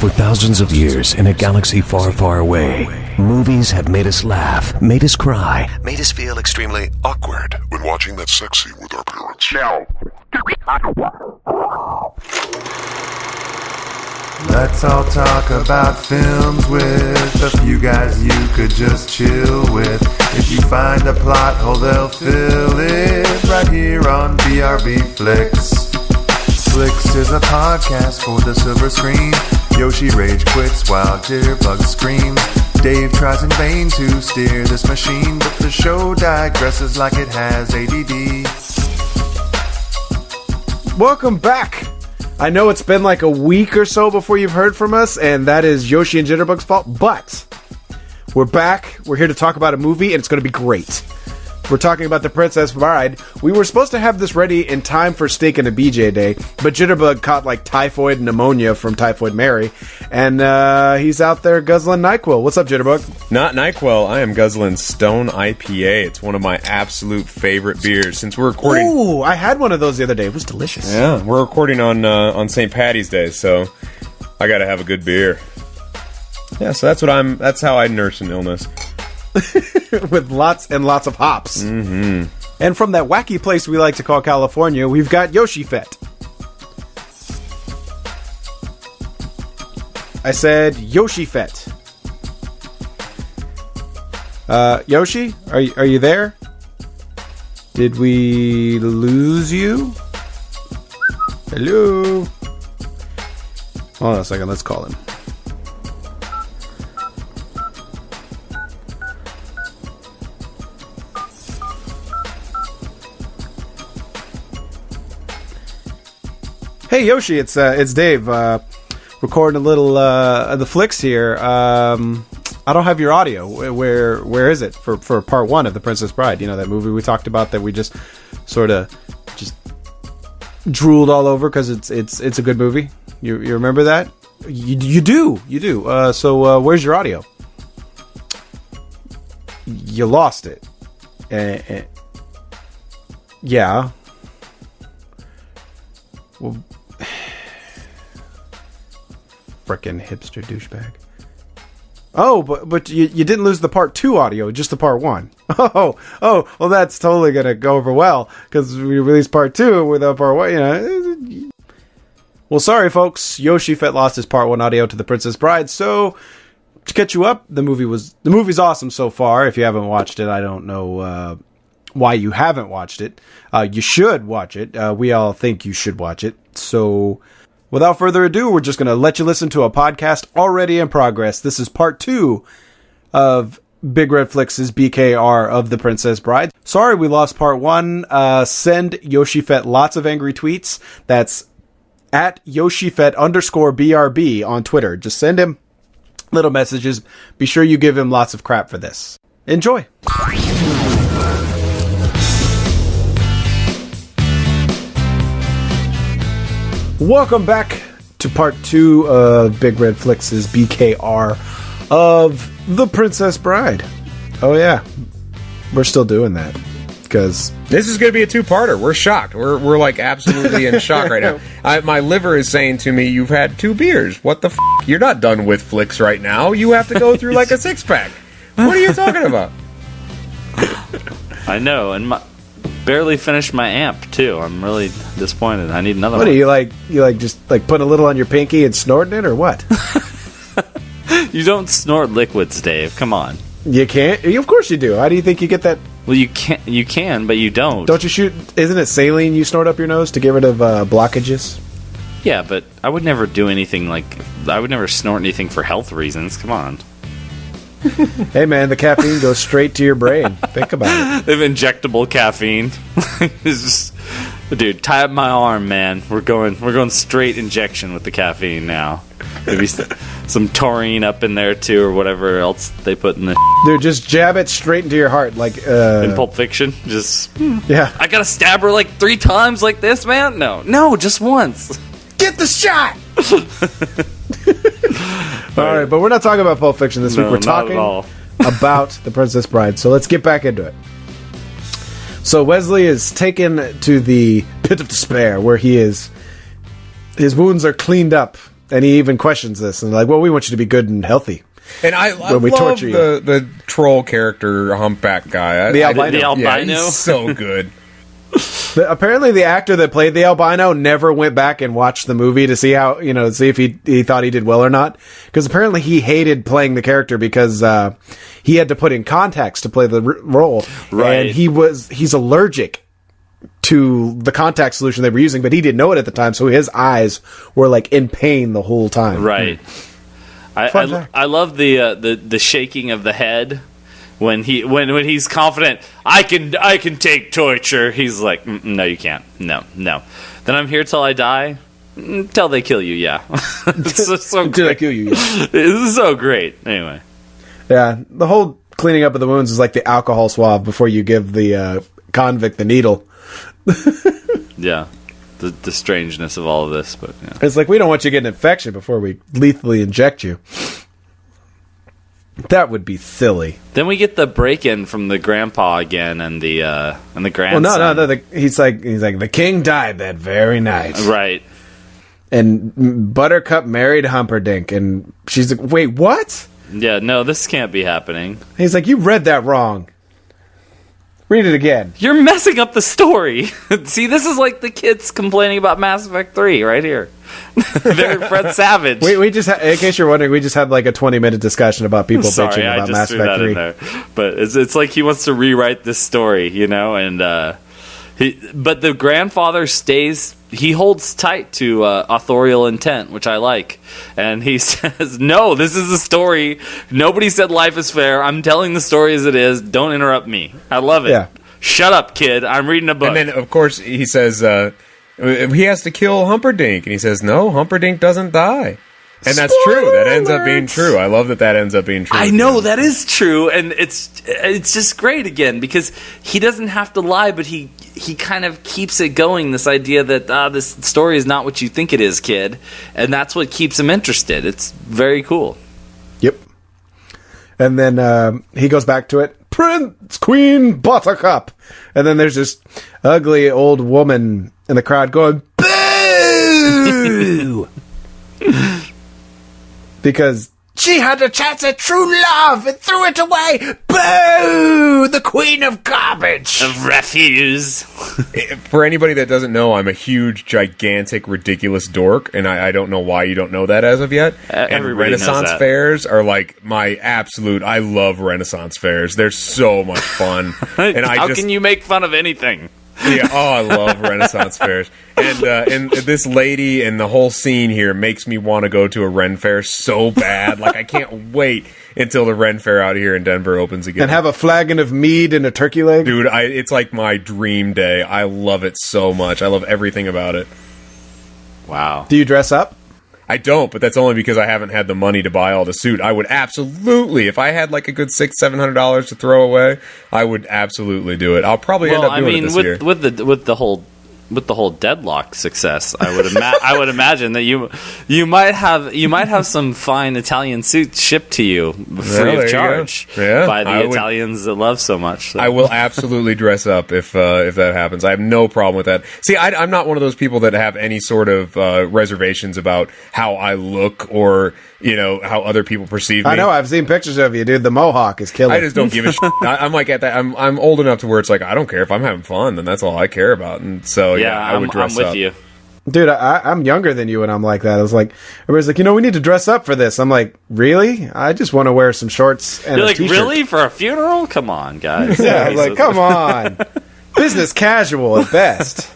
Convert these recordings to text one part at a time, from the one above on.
For thousands of years, in a galaxy far, far away, movies have made us laugh, made us cry, made us feel extremely awkward when watching that sex scene with our parents. Now, let's all talk about films with a few guys you could just chill with. If you find a plot hole, they'll fill it right here on BRB Flix. Flix is a podcast for the silver screen. Yoshi rage quits while Jitterbug screams. Dave tries in vain to steer this machine, but the show digresses like it has ADD. Welcome back. I know it's been like a week or so before you've heard from us, and that is Yoshi and Jitterbug's fault, but we're back. We're here to talk about a movie, and it's going to be great. We're talking about The Princess Bride. We were supposed to have this ready in time for Steak and a BJ Day, but Jitterbug caught like typhoid pneumonia from Typhoid Mary, and he's out there guzzling NyQuil. What's up, Jitterbug? Not NyQuil. I am guzzling Stone IPA. It's one of my absolute favorite beers. Since we're recording... Ooh, I had one of those the other day. It was delicious. Yeah, we're recording on St. Patty's Day, so I gotta have a good beer. Yeah, so that's how I nurse an illness. With lots and lots of hops. Mm-hmm. And from that wacky place we like to call California, we've got Yoshifett. I said Yoshifett. Yoshi, are you there? Did we lose you? Hello? Hold on a second, let's call him. Hey Yoshi, it's Dave. Recording a little the Flix here. I don't have your audio. Where is it for part one of The Princess Bride? You know, that movie we talked about that we just sort of just drooled all over because it's a good movie. You remember that? You do. So where's your audio? You lost it. Yeah. Well. Frickin' hipster douchebag. Oh, but you didn't lose the part 2 audio, just the part 1. Oh, well that's totally gonna go over well, because we released part 2 without part 1, you know. Well, sorry folks, Yoshifett lost his part 1 audio to The Princess Bride, so to catch you up, the movie's awesome so far. If you haven't watched it, I don't know why you haven't watched it. You should watch it. We all think you should watch it. So without further ado, we're just going to let you listen to a podcast already in progress. This is part 2 of Big Red Flix's BKR of The Princess Bride. Sorry we lost part 1. Send Yoshifett lots of angry tweets. That's at Yoshifett_BRB on Twitter. Just send him little messages. Be sure you give him lots of crap for this. Enjoy. Welcome back to part 2 of Big Red Flix's BKR of The Princess Bride. Oh yeah, we're still doing that because this is going to be a 2-parter. We're shocked. We're like absolutely in shock right now. My liver is saying to me, "You've had 2 beers. What the f***? You're not done with Flix right now. You have to go through like a 6-pack. What are you talking about?" I know, and barely finished my amp too. I'm really disappointed. I need another one. What are you just putting a little on your pinky and snorting it, or what? You don't snort liquids, Dave. Come on. You can't? Of course you do. How do you think you get that? Well, you can, but you don't. Don't you shoot? Isn't it saline you snort up your nose to get rid of blockages? Yeah, but I would never do anything I would never snort anything for health reasons. Come on. Hey man, the caffeine goes straight to your brain. Think about it. They have injectable caffeine. It's just, dude, tie up my arm, man. We're going straight injection with the caffeine now. Maybe some taurine up in there too, or whatever else they put in the. Dude, just jab it straight into your heart, like in Pulp Fiction. Just yeah. I gotta stab her like 3 times like this, man. No, just once. Get the shot. All right, but we're not talking about Pulp Fiction this week. We're talking about The Princess Bride. So let's get back into it. So Wesley is taken to the pit of despair, where he is. His wounds are cleaned up, And he even questions this and like, well, we want you to be good and healthy. And I love the troll character, humpback guy. The albino. The albino? Yeah, he's so good. Apparently, the actor that played the albino never went back and watched the movie to see how, see if he thought he did well or not. Because apparently he hated playing the character because he had to put in contacts to play the role. Right. And he's allergic to the contact solution they were using, but he didn't know it at the time, so his eyes were like in pain the whole time. Right. I love the shaking of the head. When he's confident, I can take torture. He's like, no, you can't. No. Then I'm here till I die. Till they kill you. Yeah, it's so Till they kill you. Yeah. This is so great. Anyway, yeah, the whole cleaning up of the wounds is like the alcohol swab before you give the convict the needle. yeah, the strangeness of all of this, but yeah. It's like we don't want you to get an infection before we lethally inject you. That would be silly. Then we get the break-in from the grandpa again and the grandson. Well, no. He's like the king died that very night, right? And Buttercup married Humperdinck, and she's like, "Wait, what?" Yeah, no, this can't be happening. He's like, "You read that wrong. Read it again." You're messing up the story. See, this is like the kids complaining about Mass Effect 3 right here. They're Fred Savage. We just in case you're wondering, we just had like a 20-minute discussion about people bitching about Mass Effect 3. But it's like he wants to rewrite this story, and but the grandfather stays. He holds tight to authorial intent, which I like, and he says, "No, this is the story. Nobody said life is fair. I'm telling the story as it is. Don't interrupt me." I love it. Yeah. Shut up, kid. I'm reading a book. And then, of course, he says he has to kill Humperdinck, and he says, "No, Humperdinck doesn't die." And that's true. That ends up being true. I love that ends up being true. I know, that is true, and it's just great again, because he doesn't have to lie, but he kind of keeps it going, this idea that this story is not what you think it is, kid, and that's what keeps him interested. It's very cool. Yep. And then he goes back to it, Prince, Queen, Buttercup. And then there's this ugly old woman in the crowd going, boo! Because she had a chance at true love and threw it away. Boo! The queen of garbage. Of refuse. For anybody that doesn't know, I'm a huge, gigantic, ridiculous dork, and I don't know why you don't know that as of yet. And Renaissance fairs are like my absolute... I love Renaissance fairs. They're so much fun. And How can you make fun of anything? Yeah, I love Renaissance fairs. And this lady and the whole scene here makes me want to go to a Ren fair so bad. Like, I can't wait until the Ren fair out here in Denver opens again. And have a flagon of mead and a turkey leg? Dude, it's like my dream day. I love it so much. I love everything about it. Wow. Do you dress up? I don't, but that's only because I haven't had the money to buy all the suit. I would absolutely, if I had like a good $600-700 to throw away, I would absolutely do it. I'll probably end up doing it this year. With the whole Deadlock success, I would imagine that you might have some fine Italian suits shipped to you free of charge by the Italians that love so much. So. I will absolutely dress up if that happens. I have no problem with that. See, I'm not one of those people that have any sort of reservations about how I look or how other people perceive me. I know. I've seen pictures of you, dude. The mohawk is killing. I just don't give a shit. I'm like at that. I'm old enough to where it's like I don't care if I'm having fun, then that's all I care about. And so I would dress up. I'm with you. Dude, I'm younger than you, and I'm like that. I was like, everybody's like, we need to dress up for this. I'm like, really? I just want to wear some shorts and You're a like, t-shirt. really? For a funeral? Come on, guys. Yeah, I was like, come on. Business casual at best.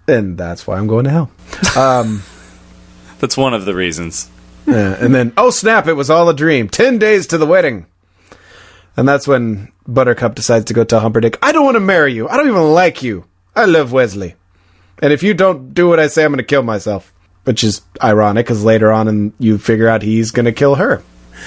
And that's why I'm going to hell. That's one of the reasons. Yeah, and then, oh snap, it was all a dream. 10 days to the wedding. And that's when Buttercup decides to go tell Humperdinck, I don't want to marry you. I don't even like you. I love Wesley. And if you don't do what I say, I'm going to kill myself. Which is ironic, because later on you figure out he's going to kill her.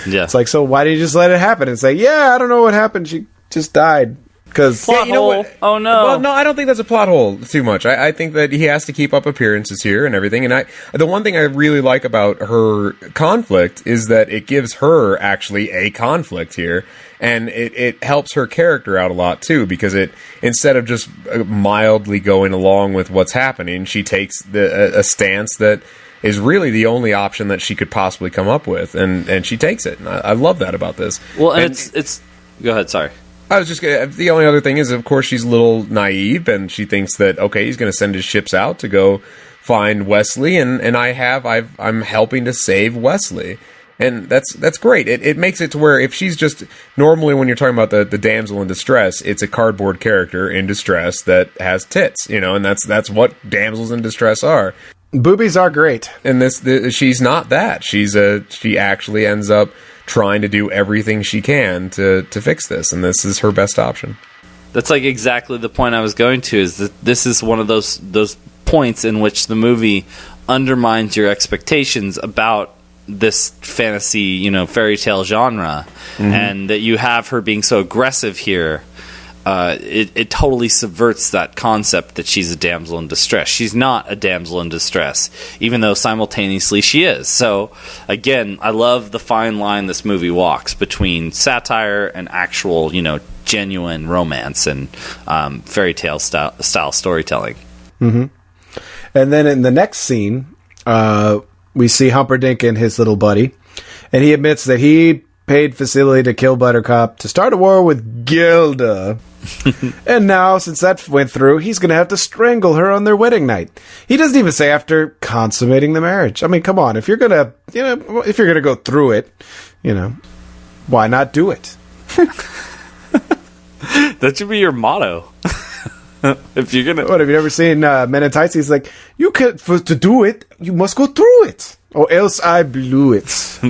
Yeah. It's like, so why did you just let it happen? And say, yeah, I don't know what happened. She just died. Because plot hole. Oh no. Well, no, I don't think that's a plot hole too much. I think that he has to keep up appearances here and everything. And the one thing I really like about her conflict is that it gives her actually a conflict here, and it helps her character out a lot too, because it, instead of just mildly going along with what's happening, she takes a stance that is really the only option that she could possibly come up with, and she takes it. And I love that about this. Well, and it's go ahead, sorry. I was just the only other thing is, of course, she's a little naive, and she thinks that, okay, he's going to send his ships out to go find Wesley, and I'm helping to save Wesley. And that's great. It makes it to where if she's just, normally when you're talking about the damsel in distress, it's a cardboard character in distress that has tits, and that's what damsels in distress are. Boobies are great. And she's not that. She actually ends up trying to do everything she can to fix this, and this is her best option. That's like exactly the point I was going to, is that this is one of those points in which the movie undermines your expectations about this fantasy, fairy tale genre, and that you have her being so aggressive here. It totally subverts that concept that she's a damsel in distress. She's not a damsel in distress, even though simultaneously she is. So, again, I love the fine line this movie walks between satire and actual, genuine romance and fairy tale style storytelling. Mm-hmm. And then in the next scene, we see Humperdinck and his little buddy, and he admits that he paid Facility to kill Buttercup to start a war with Gilda. And now, since that went through, he's going to have to strangle her on their wedding night. He doesn't even say after consummating the marriage. I mean, come on, if you're going to go through it, why not do it? That should be your motto. If you're gonna, what have you ever seen Men in Tights? He's like, to do it, you must go through it, or else I blew it.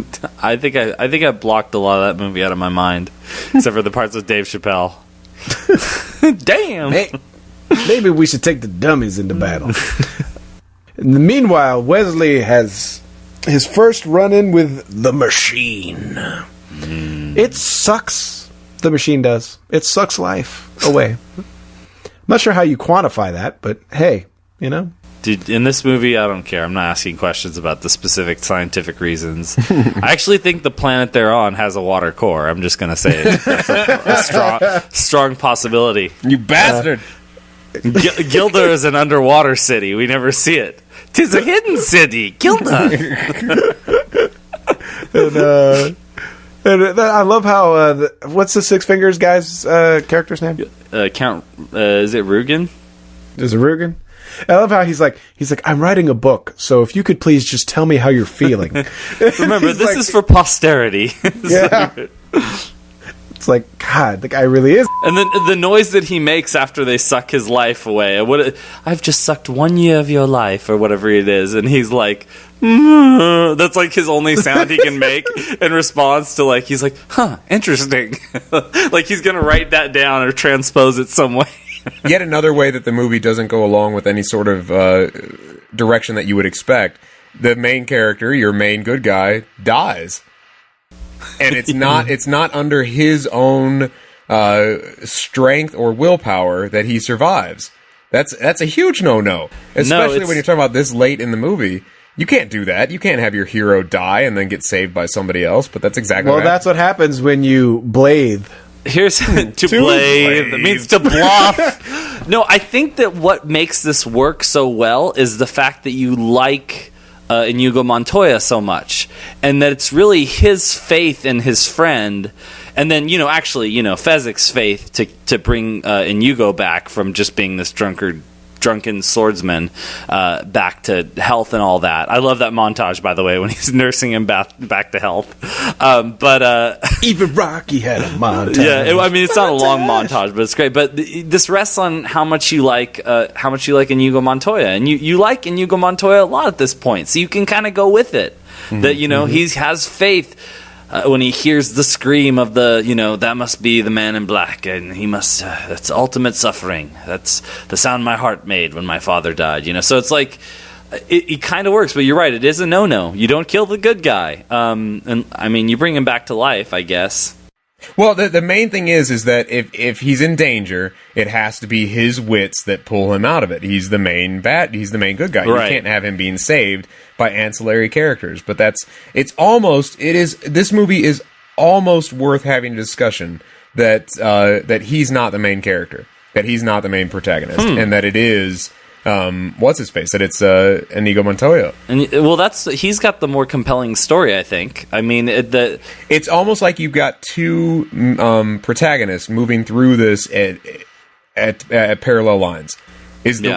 I think I blocked a lot of that movie out of my mind, except for the parts with Dave Chappelle. Damn. Hey, maybe we should take the dummies into battle. In the meanwhile, Wesley has his first run-in with the machine. It sucks. The machine does. It sucks life away. I'm not sure how you quantify that, but hey, Dude, in this movie, I don't care. I'm not asking questions about the specific scientific reasons. I actually think the planet they're on has a water core. I'm just going to say it. That's a strong possibility. You bastard! Gilda is an underwater city. We never see it. 'Tis a hidden city. Gilda! And I love how, what's the Six Fingers guy's character's name? Count, is it Rugen? Is it Rugen? I love how he's like, I'm writing a book, so if you could please just tell me how you're feeling. Remember, this is for posterity. Yeah. It's like, God, the guy really is. And then the noise that he makes after they suck his life away. I've just sucked 1 year of your life, or whatever it is. And he's like, that's like his only sound he can make in response to, like, he's like, interesting. Like he's going to write that down or transpose it some way. Yet another way that the movie doesn't go along with any sort of direction that you would expect. The main character, your main good guy, dies. And it's not under his own strength or willpower that he survives. That's a huge no-no. Especially when you're talking about this late in the movie. You can't do that. You can't have your hero die and then get saved by somebody else, but that's exactly what happens. That's what happens when you blathe. Here's to blathe. It means to bluff. No, I think that what makes this work so well is the fact that you like Inigo Montoya so much, and that it's really his faith in his friend, and then Fezzik's faith to bring Inigo back from just being this drunken swordsman back to health and all that. I love that montage, by the way, when he's nursing him back to health. But even Rocky had a montage. Yeah, it's not a long montage, but it's great. But this rests on how much you like Inigo Montoya, and you like Inigo Montoya a lot at this point, so you can kind of go with it. That he has faith. When he hears the scream of that must be the man in black, and he must, that's ultimate suffering. That's the sound my heart made when my father died, So it's like, it kind of works, but you're right, it is a no-no. You don't kill the good guy. You bring him back to life, I guess. Well, the main thing is that if he's in danger, it has to be his wits that pull him out of it. He's the main good guy. Right. You can't have him being saved by ancillary characters. But this movie is almost worth having a discussion that he's not the main character, that he's not the main protagonist, and that it is what's his face, that it's Inigo Montoya. And well, he's got the more compelling story, I think. I mean, it's almost like you've got two protagonists moving through this at parallel lines.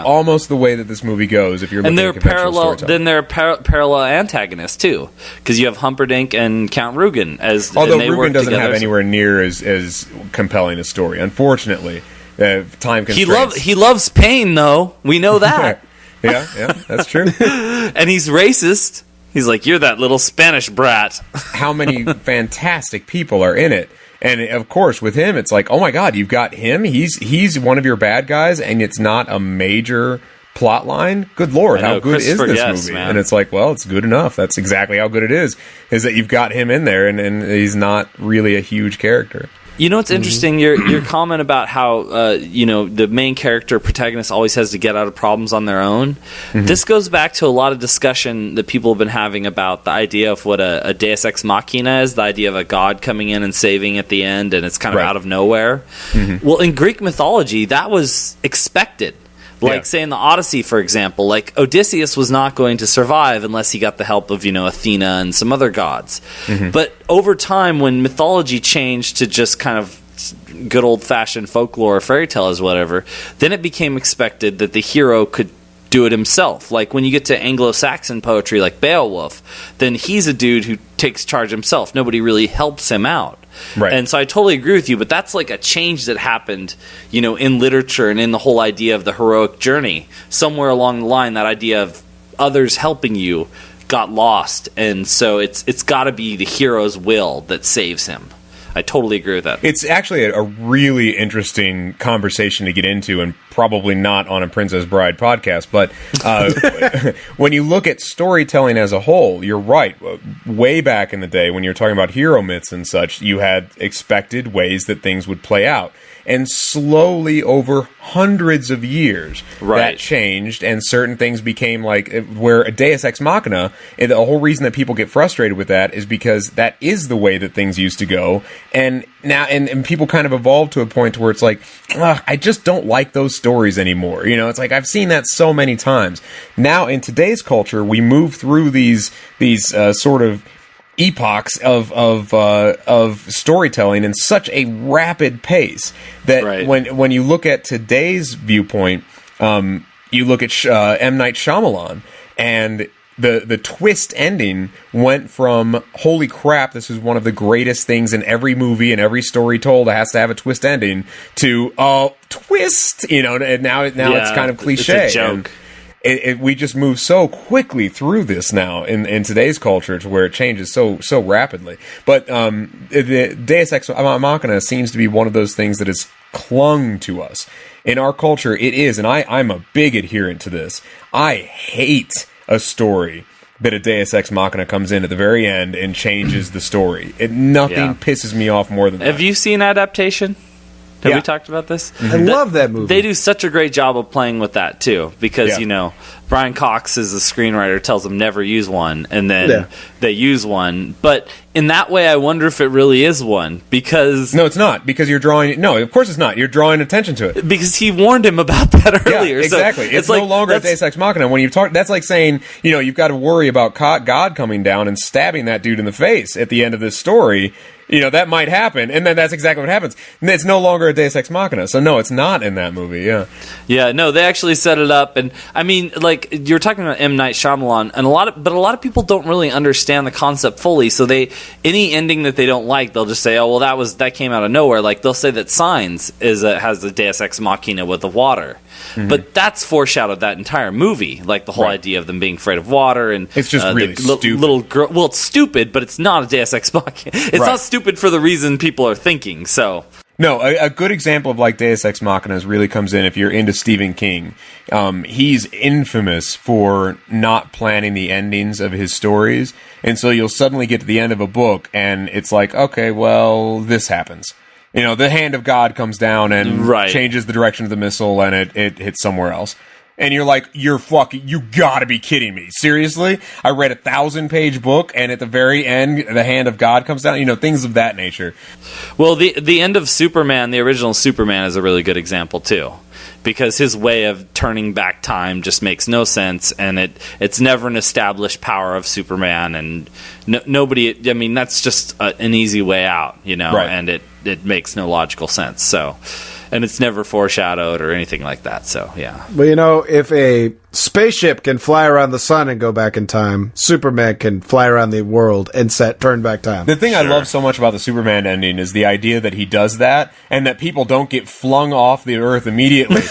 Almost the way that this movie goes. If you're looking at conventional storytelling, then there are parallel antagonists too, because you have Humperdinck and Count Rugen. Although Rugen doesn't have anywhere near as compelling a story, unfortunately. Time constraints. He loves pain, though. We know that. yeah, that's true. And he's racist. He's like, you're that little Spanish brat. How many fantastic people are in it? And of course, with him, it's like, oh my God, you've got him. He's one of your bad guys, and it's not a major plot line. Good Lord, how good is this movie? Man. And it's like, well, it's good enough. That's exactly how good it is that you've got him in there, and he's not really a huge character. You know what's interesting? Your comment about how the main character protagonist always has to get out of problems on their own. Mm-hmm. This goes back to a lot of discussion that people have been having about the idea of what a Deus Ex Machina is, the idea of a god coming in and saving at the end, and it's kind of out of nowhere. Mm-hmm. Well, in Greek mythology, that was expected. Like, say, in the Odyssey, for example, like, Odysseus was not going to survive unless he got the help of, Athena and some other gods. Mm-hmm. But over time, when mythology changed to just kind of good old-fashioned folklore, fairy tales, whatever, then it became expected that the hero could do it himself. Like, when you get to Anglo-Saxon poetry, like Beowulf, then he's a dude who takes charge himself. Nobody really helps him out. Right. And so I totally agree with you, but that's like a change that happened, in literature and in the whole idea of the heroic journey. Somewhere along the line, that idea of others helping you got lost, and so it's got to be the hero's will that saves him. I totally agree with that. It's actually a really interesting conversation to get into, and probably not on a Princess Bride podcast, but when you look at storytelling as a whole, you're right. Way back in the day, when you're talking about hero myths and such, you had expected ways that things would play out. And slowly, over hundreds of years, that changed, and certain things became like, where a Deus Ex Machina, and the whole reason that people get frustrated with that is because that is the way that things used to go, and now, and people kind of evolved to a point where it's like, I just don't like those stories anymore. It's like, I've seen that so many times. Now, in today's culture, we move through these sort of epochs of storytelling in such a rapid pace that when you look at today's viewpoint, you look at M. Night Shyamalan, and the twist ending went from, holy crap, this is one of the greatest things in every movie and every story told, it has to have a twist ending, to twist, and now it's kind of cliche. It's a joke. We just move so quickly through this now in today's culture, to where it changes so rapidly. But the Deus Ex Machina seems to be one of those things that has clung to us. In our culture, it is, and I'm a big adherent to this. I hate a story that a Deus Ex Machina comes in at the very end and changes the story. Nothing pisses me off more than that. Have you seen Adaptation? Have we talked about this? I love that movie. They do such a great job of playing with that, too. Because, Brian Cox, as a screenwriter, tells them never use one. And then they use one. But in that way, I wonder if it really is one. Because... No, it's not. Because you're drawing... No, of course it's not. You're drawing attention to it. Because he warned him about that earlier. Yeah, exactly. So it's no longer a Deus Ex Machina. When you talk... That's like saying, you've got to worry about God coming down and stabbing that dude in the face at the end of this story. That might happen, and then that's exactly what happens. And it's no longer a Deus Ex Machina, so no, it's not in that movie, Yeah, no, they actually set it up, and, I mean, like, you're talking about M. Night Shyamalan, and a lot of people don't really understand the concept fully, so any ending that they don't like, they'll just say, oh, well, that came out of nowhere. Like, they'll say that Signs has the Deus Ex Machina with the water. Mm-hmm. But that's foreshadowed that entire movie, like the whole idea of them being afraid of water, and it's just really stupid. Little girl. Well, it's stupid, but it's not a Deus Ex Machina. It's not stupid for the reason people are thinking. So no, a good example of like Deus Ex Machina really comes in if you're into Stephen King. He's infamous for not planning the endings of his stories, and so you'll suddenly get to the end of a book, and it's like, okay, well, this happens. The hand of God comes down and changes the direction of the missile, and it hits somewhere else. And you're like, you gotta be kidding me. Seriously? I read a 1,000-page book, and at the very end, the hand of God comes down? Things of that nature. Well, the end of Superman, the original Superman, is a really good example, too. because his way of turning back time just makes no sense, and it's never an established power of Superman, and nobody. I mean, that's just an easy way out, Right. and it makes no logical sense. So. And it's never foreshadowed or anything like that, so, yeah. Well, if a spaceship can fly around the sun and go back in time, Superman can fly around the world and turn back time. The thing I love so much about the Superman ending is the idea that he does that, and that people don't get flung off the Earth immediately.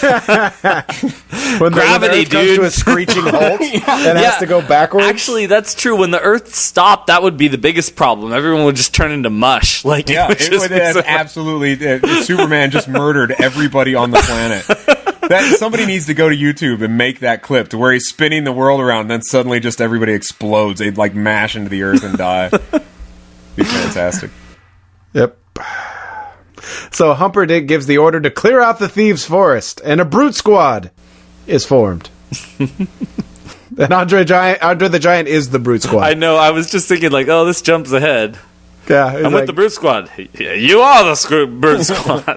When Gravity, the Earth comes to a screeching halt and has to go backwards. Actually, that's true. When the Earth stopped, that would be the biggest problem. Everyone would just turn into mush. Like, Yeah, absolutely. Superman just murdered everybody on the planet. Somebody needs to go to YouTube and make that clip to where he's spinning the world around, and then suddenly just everybody explodes. They'd like mash into the earth and die. Be fantastic. Yep. So Humperdinck gives the order to clear out the thieves' forest, and a brute squad is formed. And Andre the Giant is the brute squad. I know. I was just thinking, like, oh, this jumps ahead. Yeah, I'm with the brute squad. Yeah, you are the brute squad.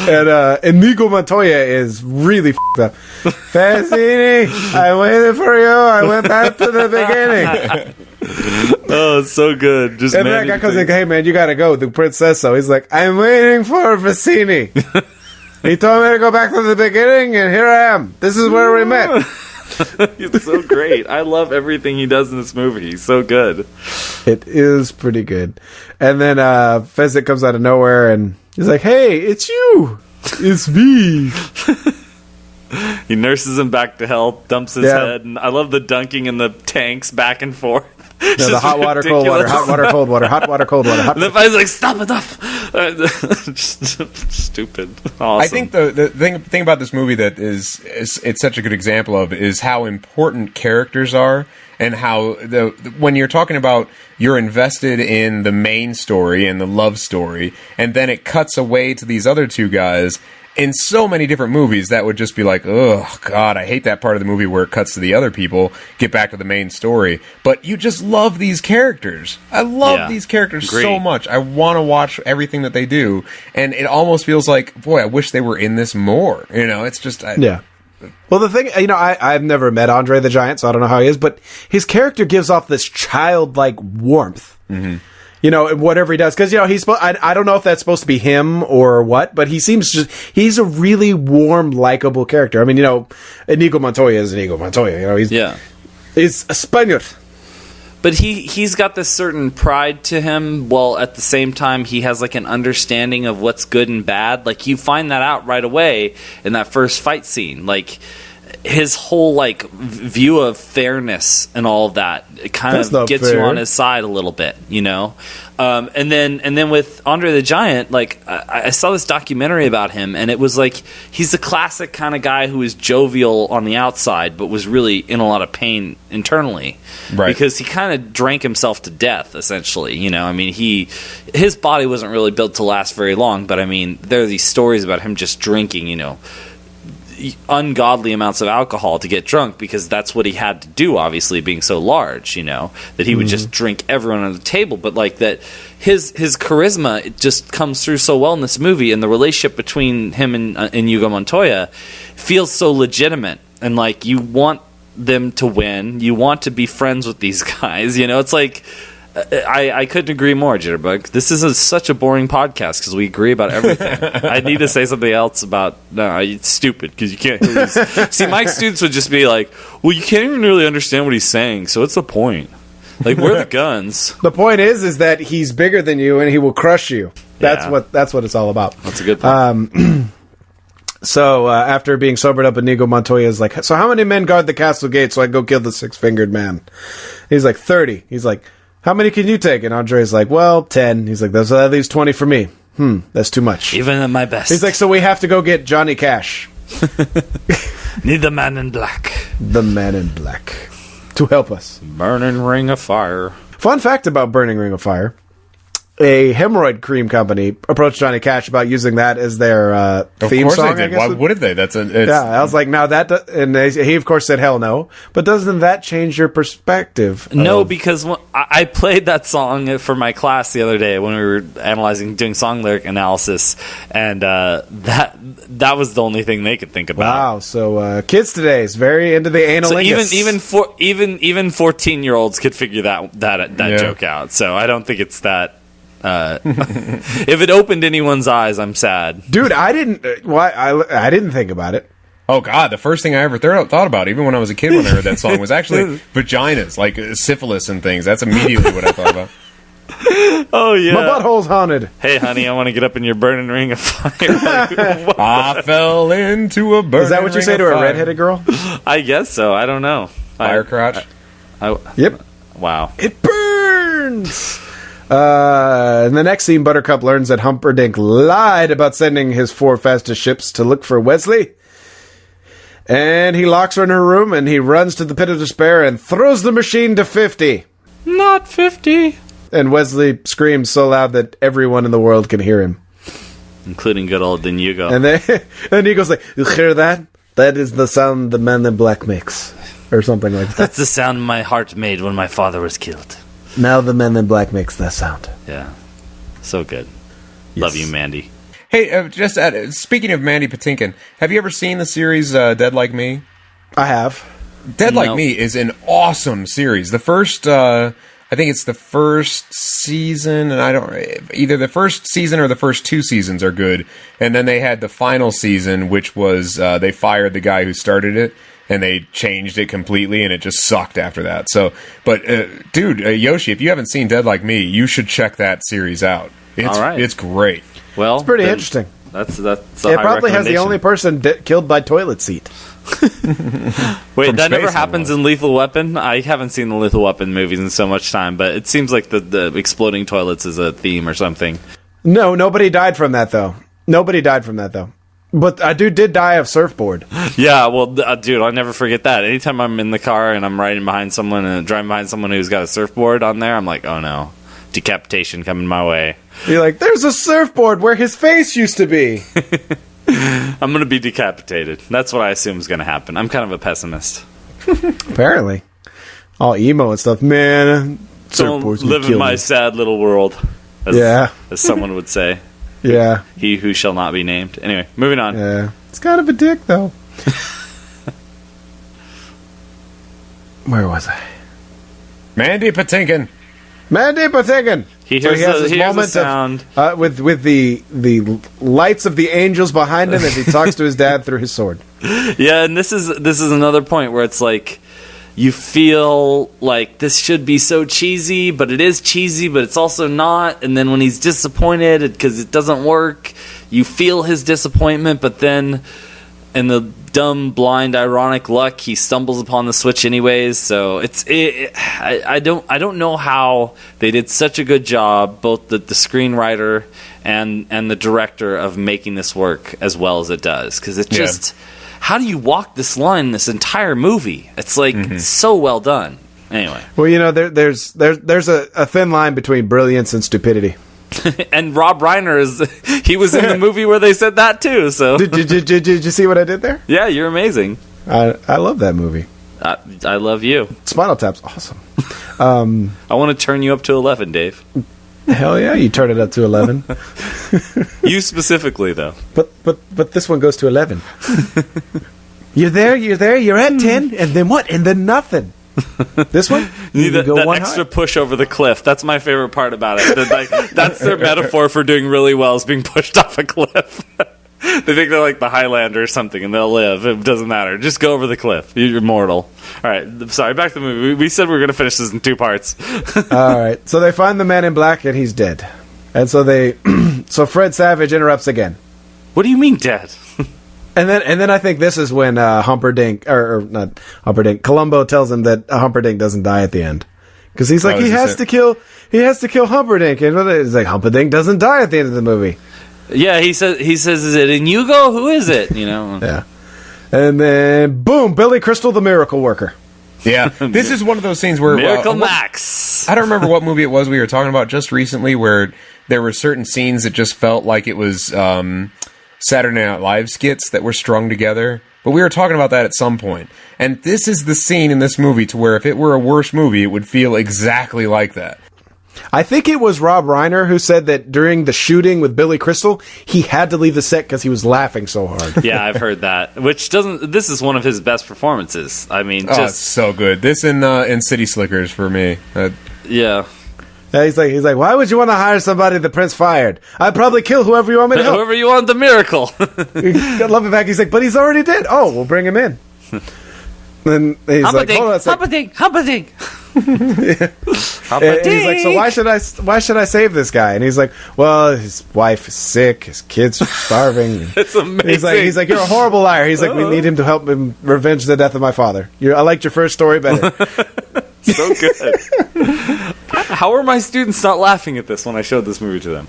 And Inigo Montoya is really f***ed up. Fassini, I waited for you. I went back to the beginning. Oh, it's so good. Just And that guy comes like, hey, man, you got to go. The prince says so. He's like, I'm waiting for Fassini. He told me to go back to the beginning, and here I am. This is where we met. He's so great. I love everything he does in this movie. He's so good. It is pretty good. And then Fezzik comes out of nowhere, and he's like, hey, it's you. It's me. He nurses him back to health, dumps his head, and I love the dunking in the tanks back and forth. No, the hot water, ridiculous. Cold water, hot water, cold water, hot water, cold water. Hot and the guy's like, stop enough. Stupid. Awesome. I think the thing about this movie that is it's such a good example of is how important characters are, and how when you're talking about you're invested in the main story and the love story, and then it cuts away to these other two guys. In so many different movies, that would just be like, oh, God, I hate that part of the movie where it cuts to the other people, get back to the main story. But you just love these characters. I love these characters so much. I want to watch everything that they do. And it almost feels like, boy, I wish they were in this more. It's just... Yeah. Well, the thing, I've never met Andre the Giant, so I don't know how he is, but his character gives off this childlike warmth. Mm-hmm. Whatever he does. Because, I don't know if that's supposed to be him or what, but he seems he's a really warm, likable character. I mean, Inigo Montoya is Inigo Montoya. He's a Spaniard. But he's got this certain pride to him, while at the same time he has like an understanding of what's good and bad. Like, you find that out right away in that first fight scene. Like, his whole like view of fairness and all of that, it kind of gets you on his side a little bit, and then with Andre the Giant, like I saw this documentary about him, and it was like he's the classic kind of guy who is jovial on the outside but was really in a lot of pain internally, right? Because he kind of drank himself to death essentially. I mean, his body wasn't really built to last very long, but I mean, there are these stories about him just drinking ungodly amounts of alcohol to get drunk, because that's what he had to do, obviously, being so large, that he would just drink everyone on the table. But like that, his charisma, it just comes through so well in this movie, and the relationship between him and Inigo Montoya feels so legitimate, and like you want them to win, you want to be friends with these guys, it's like I couldn't agree more, Jitterbug. This is such a boring podcast because we agree about everything. I need to say something else about... No, it's stupid because you can't hear these. See, my students would just be like, well, you can't even really understand what he's saying, so what's the point? Like, where are the guns? The point is that he's bigger than you and he will crush you. That's what it's all about. That's a good point. So, after being sobered up, Inigo Montoya is like, so how many men guard the castle gate so I can go kill the six-fingered man? He's like, 30. He's like... How many can you take? And Andre's like, well, 10. He's like, that leaves 20 for me. That's too much. Even at my best. He's like, so we have to go get Johnny Cash. Need the man in black. The man in black. To help us. Burning Ring of Fire. Fun fact about Burning Ring of Fire. a hemorrhoid cream company approached Johnny Cash about using that as their theme song. Of course they did. Why wouldn't they? I was like, now that, and he of course said, hell no. But doesn't that change your perspective? No, because I played that song for my class the other day when we were doing song lyric analysis, and that was the only thing they could think about. Wow, so kids today is very into the analingus. So even 14-year-olds could figure that joke out. So I don't think it's that. If it opened anyone's eyes, I'm sad, dude. I didn't think about it. Oh God, the first thing I ever thought about, even when I was a kid when I heard that song, was actually vaginas, like syphilis and things. That's immediately what I thought about. Oh yeah, my butthole's haunted. Hey honey, I want to get up in your burning ring of fire. I fell into a burning ring. Is that what you say to a redheaded girl? I guess so. I don't know. Fire crotch. Yep. Wow. It burns. In the next scene, Buttercup learns that Humperdinck lied about sending his 4 fastest ships to look for Wesley. And he locks her in her room, and he runs to the pit of despair and throws the machine to 50. Not 50. And Wesley screams so loud that everyone in the world can hear him. Including good old Inigo. And he goes like, you hear that? That is the sound the Man in Black makes. Or something like that. That's the sound my heart made when my father was killed. Now the Man in Black makes that sound. Yeah. So good. Yes. Love you, Mandy. Hey, speaking of Mandy Patinkin, have you ever seen the series Dead Like Me? I have. Dead Like Me is an awesome series. The first, I think it's the first season, and either the first season or the first 2 seasons are good. And then they had the final season, which was, they fired the guy who started it. And they changed it completely, and it just sucked after that. So, but dude, Yoshi, if you haven't seen Dead Like Me, you should check that series out. It's great. Well, it's pretty interesting. That's it probably has the only person killed by toilet seat. Wait, that never happens in Lethal Weapon? I haven't seen the Lethal Weapon movies in so much time, but it seems like the exploding toilets is a theme or something. No, nobody died from that though. But I did die of surfboard. Yeah, well, dude, I'll never forget that. Anytime I'm in the car and I'm riding behind someone and driving behind someone who's got a surfboard on there, I'm like, oh no, decapitation coming my way. You're like, there's a surfboard where his face used to be. I'm going to be decapitated. That's what I assume is going to happen. I'm kind of a pessimist. Apparently. All emo and stuff. Man, surfboards live in my sad little world. As someone would say. Yeah. He who shall not be named. Anyway, moving on. Yeah. It's kind of a dick, though. Where was I? Mandy Patinkin. He has this moment sound. With the lights of the angels behind him as he talks to his dad through his sword. Yeah, and this is another point where it's like, you feel like this should be so cheesy, but it is cheesy, but it's also not. And then when he's disappointed because it doesn't work, you feel his disappointment, but then in the dumb, blind, ironic luck, he stumbles upon the switch anyways. So I don't know how they did such a good job, both the screenwriter and the director, of making this work as well as it does, because it just. Yeah. How do you walk this line this entire movie? It's like so well done. Anyway. Well, you know, there's a thin line between brilliance and stupidity. And Rob Reiner he was in the movie where they said that too. So did you see what I did there? Yeah, you're amazing. I love that movie. I love you. Spinal Tap's awesome. I want to turn you up to 11, Dave. Hell yeah, you turn it up to 11. You specifically, though. But this one goes to 11. You're there, you're at 10, and then what? And then nothing. This one? You need that extra push over the cliff. That's my favorite part about it. That's their metaphor for doing really well, is being pushed off a cliff. They think they're like the Highlander or something, and they'll live. It doesn't matter. Just go over the cliff. You're mortal. All right. Sorry, back to the movie. We said we were going to finish this in 2 parts. All right. So they find the Man in Black, and he's dead. And so so Fred Savage interrupts again. What do you mean dead? And then I think this is when Humperdinck, or not Humperdinck, Columbo tells him that Humperdinck doesn't die at the end. Because he's like, he has to kill Humperdinck. And it's like, Humperdinck doesn't die at the end of the movie. Yeah, he says, is it Inigo? Who is it? You know? Yeah. And then, boom, Billy Crystal, the miracle worker. Yeah, this is one of those scenes where... Miracle Max! idiots. I don't remember what movie it was we were talking about just recently where there were certain scenes that just felt like it was Saturday Night Live skits that were strung together. But we were talking about that at some point. And this is the scene in this movie to where if it were a worse movie, it would feel exactly like that. I think it was Rob Reiner who said that during the shooting with Billy Crystal, he had to leave the set because he was laughing so hard. Yeah, I've heard that. This is one of his best performances. I mean, It's so good. This in City Slickers for me. Yeah. He's like, why would you want to hire somebody the Prince fired? I'd probably kill whoever you want me to help. Whoever you want, the miracle. I love it back. He's like, but he's already dead. Oh, we'll bring him in. Then he's like, hold on a second. Humpadink. And he's like, so why should I save this guy? And he's like, well, his wife is sick, his kids are starving. It's amazing. He's like, you're a horrible liar. He's like, we need him to help him revenge the death of my father. I liked your first story better. So good. How are my students not laughing at this when I showed this movie to them?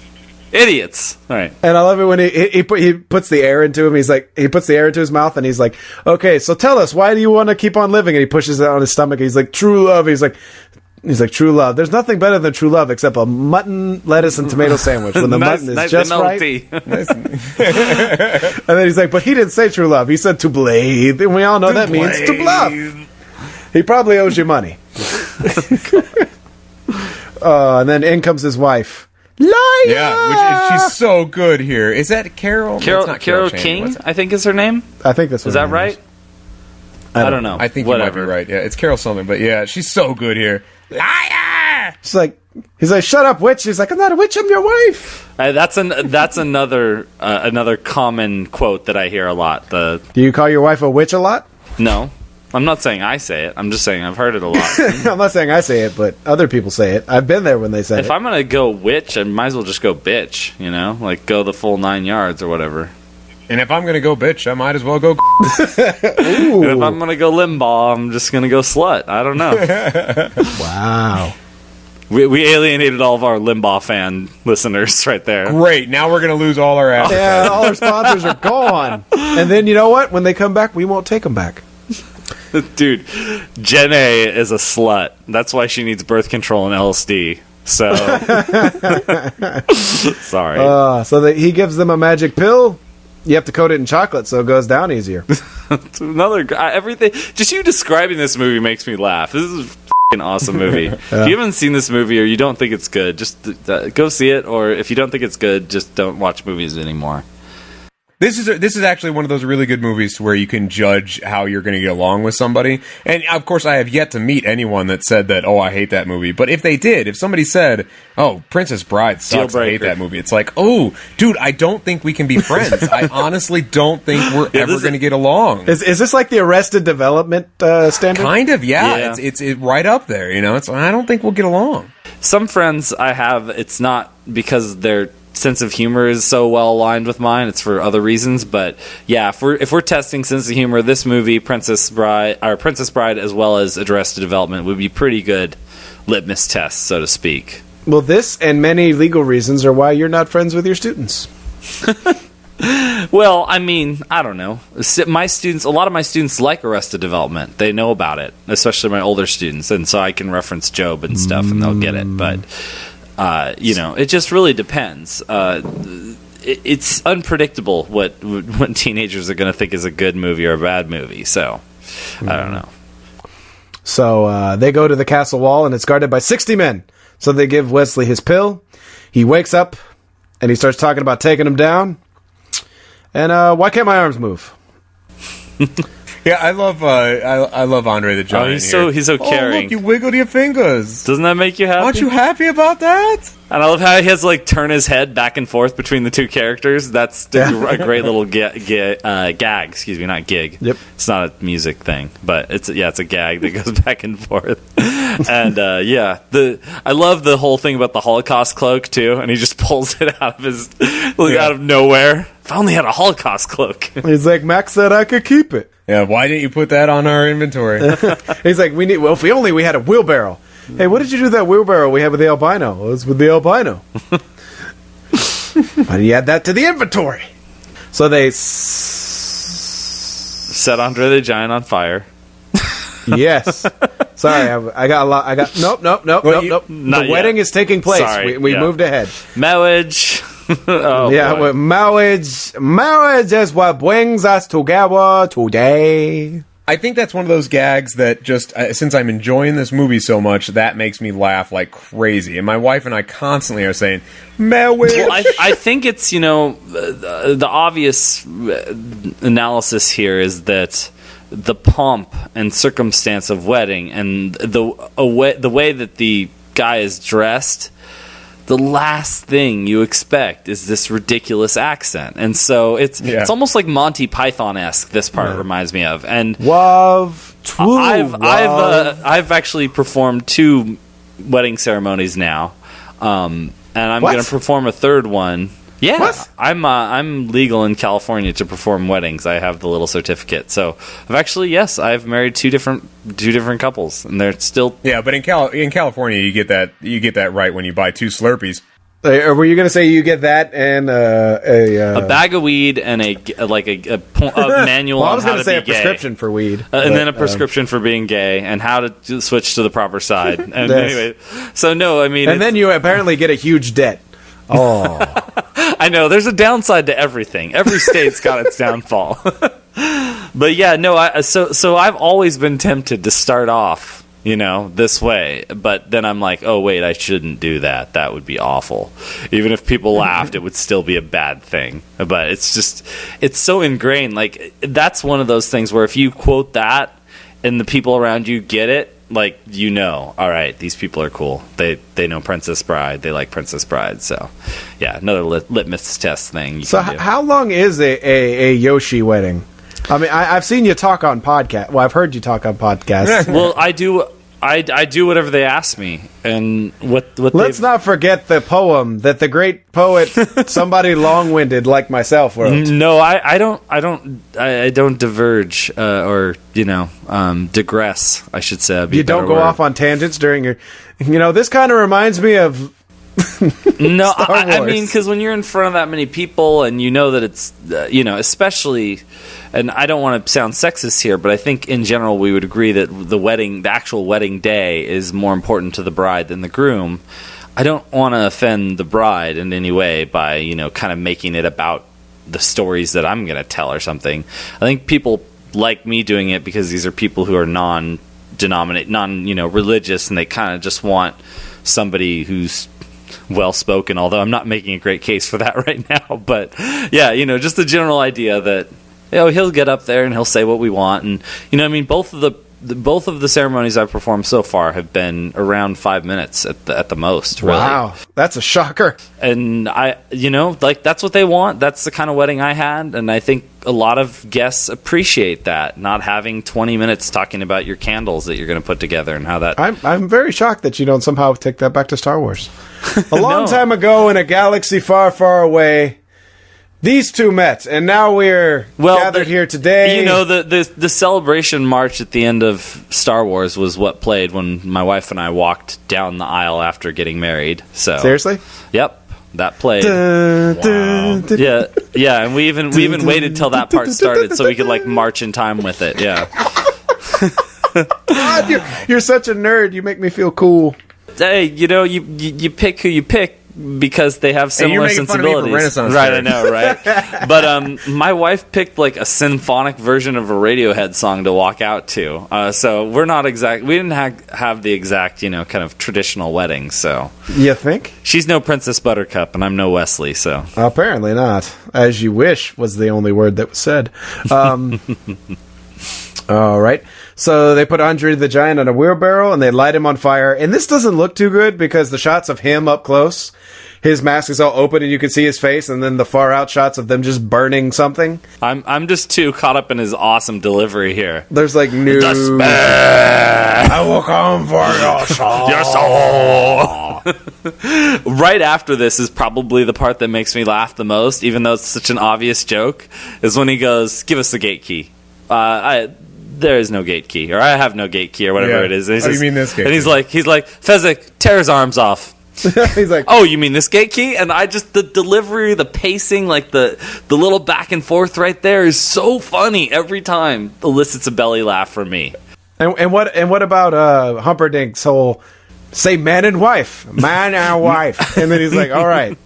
Idiots. All right. And I love it when he puts the air into him. He puts the air into his mouth, and he's like, okay, so tell us, why do you want to keep on living? And he pushes it on his stomach. He's like, true love. He's like, true love. There's nothing better than true love except a mutton, lettuce, and tomato sandwich when the mutton is just right. And then he's like, but he didn't say true love. He said to blade. And we all know that means to bluff. He probably owes you money. And then in comes his wife. Liar! Yeah, she's so good here. Is that Carol? Carol King, I think is her name. I think that's is that right? I don't know. I think Whatever. you might be right. Yeah, it's Carol something, but yeah, she's so good here. Liar! He's like, shut up, witch. She's like, I'm not a witch. I'm your wife. That's another common quote that I hear a lot. Do you call your wife a witch a lot? No. I'm not saying I say it. I'm just saying I've heard it a lot. I'm not saying I say it, but other people say it. I've been there when they say it. If I'm going to go witch, I might as well just go bitch, Like, go the full 9 yards or whatever. And if I'm going to go bitch, I might as well go And if I'm going to go limbaugh, I'm just going to go slut. I don't know. Wow. We alienated all of our Limbaugh fan listeners right there. Great. Now we're going to lose all our assets. Yeah, all our sponsors are gone. And then, you know what? When they come back, we won't take them back. Dude, Jen A is a slut. That's why she needs birth control and LSD. So, sorry. So he gives them a magic pill. You have to coat it in chocolate so it goes down easier. Everything. Just you describing this movie makes me laugh. This is a f***ing awesome movie. If you haven't seen this movie or you don't think it's good, just go see it. Or if you don't think it's good, just don't watch movies anymore. This is actually one of those really good movies where you can judge how you're going to get along with somebody. And, of course, I have yet to meet anyone that said that, oh, I hate that movie. But if they did, if somebody said, oh, Princess Bride sucks, I hate that movie, it's like, oh, dude, I don't think we can be friends. I honestly don't think we're ever going to get along. Is this like the Arrested Development standard? Kind of, yeah. It's right up there, I don't think we'll get along. Some friends I have, it's not because they're sense of humor is so well aligned with mine. It's for other reasons, but yeah, if we're testing sense of humor, this movie, Princess Bride, as well as Arrested Development, would be pretty good litmus tests, so to speak. Well, this and many legal reasons are why you're not friends with your students. Well, I mean, I don't know. A lot of my students like Arrested Development. They know about it, especially my older students, and so I can reference Job and stuff, and they'll get it. But it just really depends. It's unpredictable what teenagers are going to think is a good movie or a bad movie. So, I don't know. So they go to the castle wall, and it's guarded by 60 men. So they give Wesley his pill. He wakes up, and he starts talking about taking him down. And why can't my arms move? Yeah, I love Andre the Giant. He's so caring. Oh, look, you wiggled your fingers. Doesn't that make you happy? Aren't you happy about that? And I love how he has to turn his head back and forth between the two characters. That's a great little gag. Excuse me, not gig. Yep. It's not a music thing, but it's a gag that goes back and forth. And I love the whole thing about the Holocaust cloak too. And he just pulls it out of nowhere. If I only had a Holocaust cloak. He's like, Max said I could keep it. Yeah, why didn't you put that on our inventory? He's like, if we had a wheelbarrow. Hey, what did you do with that wheelbarrow we had with the albino? Well, it was with the albino. Why do you add that to the inventory? So they set Andre the Giant on fire. Yes. Sorry, I got a lot. I got nope. The Not wedding yet. is taking place. Sorry, We yeah. moved ahead. Marriage. Oh, Yeah, boy. well, marriage is what brings us together today. I think that's one of those gags that just, since I'm enjoying this movie so much, that makes me laugh like crazy. And my wife and I constantly are saying, marriage. Well, I think it's, the obvious analysis here is that the pomp and circumstance of wedding and the way that the guy is dressed, the last thing you expect is this ridiculous accent. And so it's almost like Monty Python-esque, this part reminds me of. And Love, true love. I've actually performed 2 wedding ceremonies now. And I'm going to perform a third one. Yeah, what? I'm legal in California to perform weddings. I have the little certificate. So I've married two different couples, and they're still. Yeah, but in California, you get that right when you buy 2 Slurpees. Or were you going to say you get that and a bag of weed and a manual well, I on was how going to say be a gay. prescription for weed, And then a prescription for being gay and how to switch to the proper side. And anyway, so no, I mean, and then you apparently get a huge debt. Oh, I know there's a downside to everything. Every state's got its downfall. But yeah, no. So I've always been tempted to start off, this way. But then I'm like, oh wait, I shouldn't do that. That would be awful. Even if people laughed, it would still be a bad thing. But it's so ingrained. Like that's one of those things where if you quote that and the people around you get it, like all right, these people are cool. They know Princess Bride. They like Princess Bride. So, yeah, another litmus test thing. So how long is a Yoshi wedding? I mean, I've seen you talk on podcast. Well, I've heard you talk on podcasts. Well, I do whatever they ask me, and what. Let's not forget the poem that the great poet, somebody long-winded like myself, wrote. No, I don't diverge or digress. I should say. You don't go off on tangents during your. This kind of reminds me of. No, Star I Wars. mean, because when you're in front of that many people and you know that it's, especially, and I don't want to sound sexist here, but I think in general we would agree that the actual wedding day is more important to the bride than the groom. I don't want to offend the bride in any way by, kind of making it about the stories that I'm going to tell or something. I think people like me doing it because these are people who are religious, and they kind of just want somebody who's well-spoken, although I'm not making a great case for that right now. But yeah, just the general idea that he'll get up there and he'll say what we want, and both of the ceremonies I've performed so far have been around 5 minutes at the most. Really. Wow, that's a shocker. And that's what they want. That's the kind of wedding I had, and I think a lot of guests appreciate that, not having 20 minutes talking about your candles that you're going to put together and how that. I'm very shocked that you don't somehow take that back to Star Wars. A long time ago in a galaxy far, far away, these two met, and now we're gathered here today. The celebration march at the end of Star Wars was what played when my wife and I walked down the aisle after getting married. So seriously? Yep. That played. Yeah, and we even waited till that part started so we could march in time with it. Yeah. God, you're such a nerd. You make me feel cool. Hey, you pick who you pick because they have similar sensibilities. Renaissance right, fair. I know, right? But my wife picked a symphonic version of a Radiohead song to walk out to. So we're not exact. We didn't have the exact, kind of traditional wedding. So you think she's no Princess Buttercup and I'm no Wesley. So apparently not. As you wish was the only word that was said. All right. So they put Andre the Giant on a wheelbarrow and they light him on fire. And this doesn't look too good because the shots of him up close, his mask is all open and you can see his face, and then the far out shots of them just burning something. I'm just too caught up in his awesome delivery here. There's new. I will come for your soul. Your soul. Right after this is probably the part that makes me laugh the most, even though it's such an obvious joke, is when he goes, "Give us the gate key." There is no gate key, or I have no gate key, or whatever it is. And you mean this gate? And he's like, Fezzik, tear his arms off. He's like, oh, you mean this gate key? And the delivery, the pacing, the little back and forth right there is so funny every time. Elicits a belly laugh from me. And what about Humperdinck's whole say man and wife, man and wife, and then he's like, all right.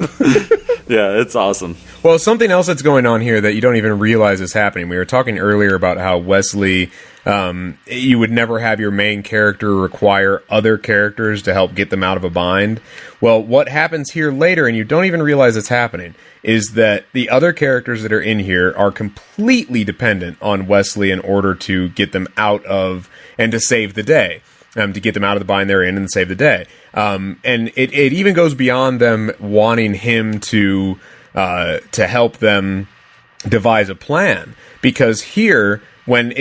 Yeah, it's awesome. Well, something else that's going on here that you don't even realize is happening. We were talking earlier about how Wesley, you would never have your main character require other characters to help get them out of a bind. Well, what happens here later, and you don't even realize it's happening, is that the other characters that are in here are completely dependent on Wesley in order to get them out of, and to save the day. To get them out of the bind they're in and save the day. And it even goes beyond them wanting him to help them devise a plan. Because here, when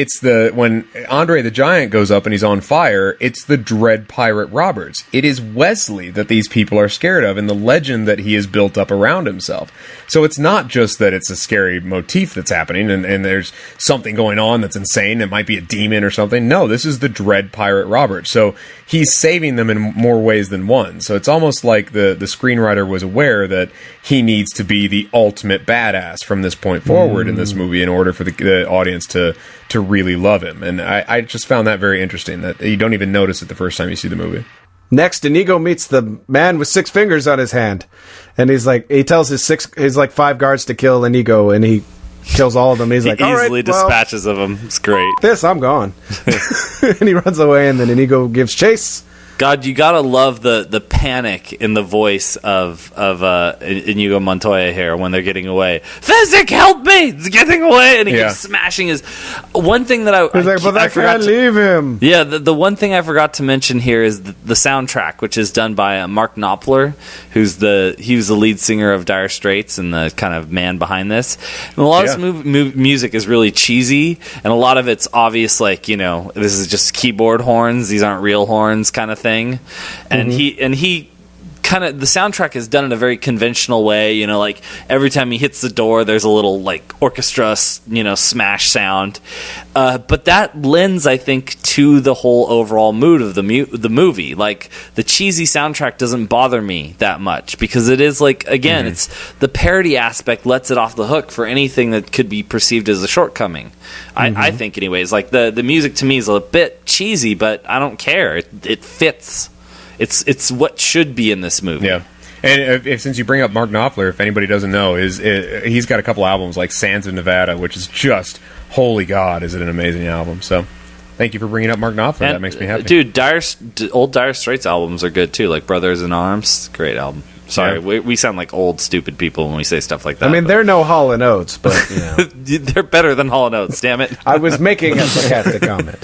Andre the Giant goes up and he's on fire, it's the Dread Pirate Roberts. It is Wesley that these people are scared of, and the legend that he has built up around himself. So it's not just that it's a scary motif that's happening, and there's something going on that's insane. It might be a demon or something. No, this is the Dread Pirate Roberts. So he's saving them in more ways than one. So it's almost like the screenwriter was aware that he needs to be the ultimate badass from this point forward in this movie in order for the audience to really love him. And I just found that very interesting, that you don't even notice it the first time you see the movie. Next, Inigo meets the man with 6 fingers on his hand, and he tells his 5 guards to kill Inigo, and he kills all of them. He's like, he all right, easily dispatches of them. It's great. I'm gone. And he runs away, and then Inigo gives chase. God, you gotta love the panic in the voice of Inigo Montoya here when they're getting away. Fezzik, help me! It's getting away, and he keeps smashing his. One thing that I can't leave him. Yeah, the one thing I forgot to mention here is the soundtrack, which is done by Mark Knopfler, he was the lead singer of Dire Straits and the kind of man behind this. And a lot of this music is really cheesy, and a lot of it's obvious, like, this is just keyboard horns. These aren't real horns, kind of thing. And he kind of, the soundtrack is done in a very conventional way, like every time he hits the door there's a little like orchestra smash sound, but that lends, I think, to the whole overall mood of the movie. Like, the cheesy soundtrack doesn't bother me that much, because it is like, again, it's the parody aspect lets it off the hook for anything that could be perceived as a shortcoming. I think anyways, like the music to me is a bit cheesy, but I don't care. It fits. It's what should be in this movie. Yeah. And since you bring up Mark Knopfler, if anybody doesn't know, he's got a couple albums like Sands of Nevada, which is just, holy God, is it an amazing album. So thank you for bringing up Mark Knopfler. That makes me happy. Dude, old Dire Straits albums are good too, like Brothers in Arms. Great album. Sorry, we sound like old, stupid people when we say stuff like that. I mean, they're no Hall & Oates, but, they're better than Hall & Oates, damn it. I was making a sarcastic comment.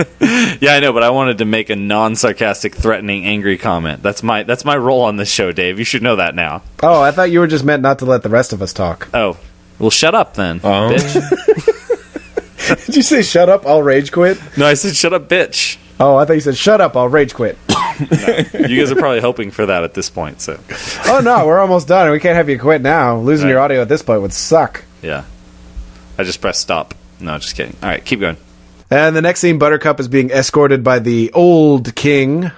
Yeah, I know, but I wanted to make a non-sarcastic, threatening, angry comment. That's my role on this show, Dave. You should know that now. Oh, I thought you were just meant not to let the rest of us talk. Oh, well, shut up then, bitch. Did you say shut up, I'll rage quit? No, I said shut up, bitch. Oh, I thought you said shut up, I'll rage quit. No, you guys are probably hoping for that at this point. So. Oh no, we're almost done. We can't have you quit now. Losing your audio at this point would suck. Yeah, I just pressed stop. No, just kidding. All right, keep going. And the next scene, Buttercup is being escorted by the old king,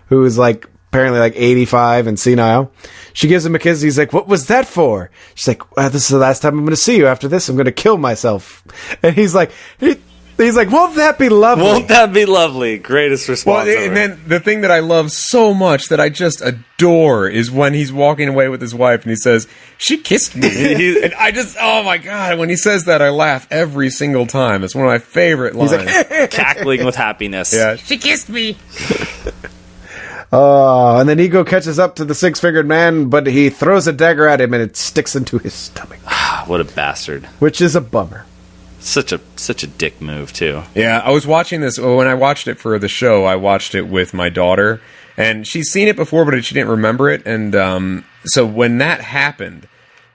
who is apparently 85 and senile. She gives him a kiss. He's like, "What was that for?" She's like, "Well, this is the last time I'm going to see you. After this, I'm going to kill myself." And he's like, "Won't that be lovely?" Won't that be lovely? Greatest response ever. And then the thing that I love so much, that I just adore, is when he's walking away with his wife and he says, "She kissed me." And I just, oh my God, when he says that, I laugh every single time. It's one of my favorite lines. He's like, cackling with happiness. Yeah. She kissed me. And then Ego catches up to the 6-fingered man, but he throws a dagger at him and it sticks into his stomach. What a bastard. Which is a bummer. Such a dick move, too. Yeah, I was watching this. When I watched it for the show, I watched it with my daughter. And she's seen it before, but she didn't remember it. And so when that happened,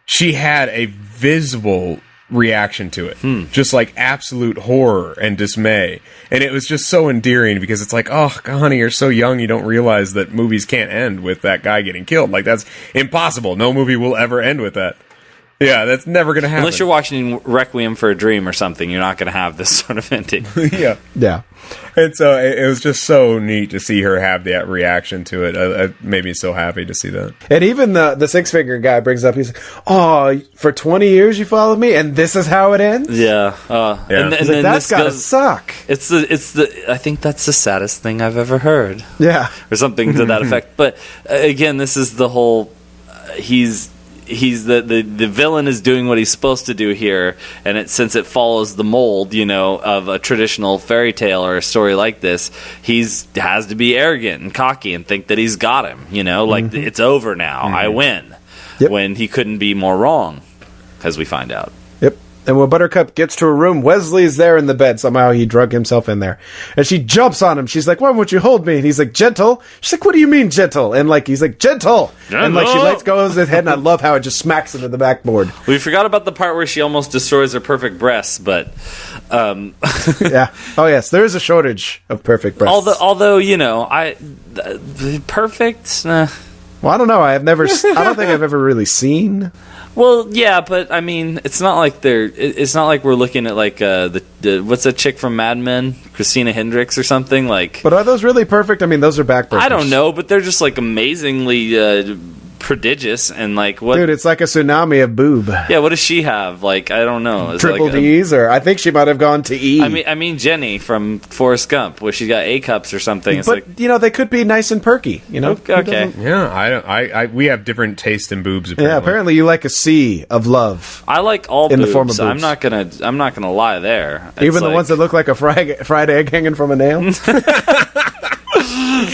she had a visible reaction to it. Just like absolute horror and dismay. And it was just so endearing, because it's like, oh, honey, you're so young, you don't realize that movies can't end with that guy getting killed. Like, that's impossible. No movie will ever end with that. Yeah, that's never going to happen. Unless you're watching Requiem for a Dream or something, you're not going to have this sort of ending. Yeah. Yeah. And so it was just so neat to see her have that reaction to it. It made me so happy to see that. And even the six-finger guy brings up, he's like, oh, for 20 years you followed me, and this is how it ends? Yeah. And He's like, that's gotta suck. It's the. I think that's the saddest thing I've ever heard. Yeah. Or something to that effect. But again, this is the whole. He's the villain is doing what he's supposed to do here, and since it follows the mold, of a traditional fairy tale or a story like this, has to be arrogant and cocky and think that he's got him. Like it's over now. I win. Yep. When he couldn't be more wrong, as we find out. Yep. And when Buttercup gets to her room, Wesley's there in the bed. Somehow he drug himself in there. And she jumps on him. She's like, why won't you hold me? And he's like, gentle. She's like, what do you mean, gentle? And he's like, gentle. And she lets go of his head, and I love how it just smacks into the backboard. We forgot about the part where she almost destroys her perfect breasts, but... Yeah. Oh, yes. There is a shortage of perfect breasts. Although perfect... Well, I don't know. I don't think I've ever really seen... Well, yeah, but I mean, it's not like it's not like we're looking at the what's that chick from Mad Men, Christina Hendricks or something like. But are those really perfect? I mean, those are backbreakers. I don't know, but they're just amazingly prodigious and what. Dude, it's like a tsunami of boob. Yeah, what does she have? I don't know. Is Triple D's, or I think she might have gone to E. I mean Jenny from Forrest Gump, where she's got A cups or something. It's but they could be nice and perky. Okay. Yeah, we have different taste in boobs. Apparently. Yeah, apparently you like a sea of love. I like all in boobs. the form of boobs. I'm not gonna lie there. Even the ones that look like a fried egg hanging from a nail.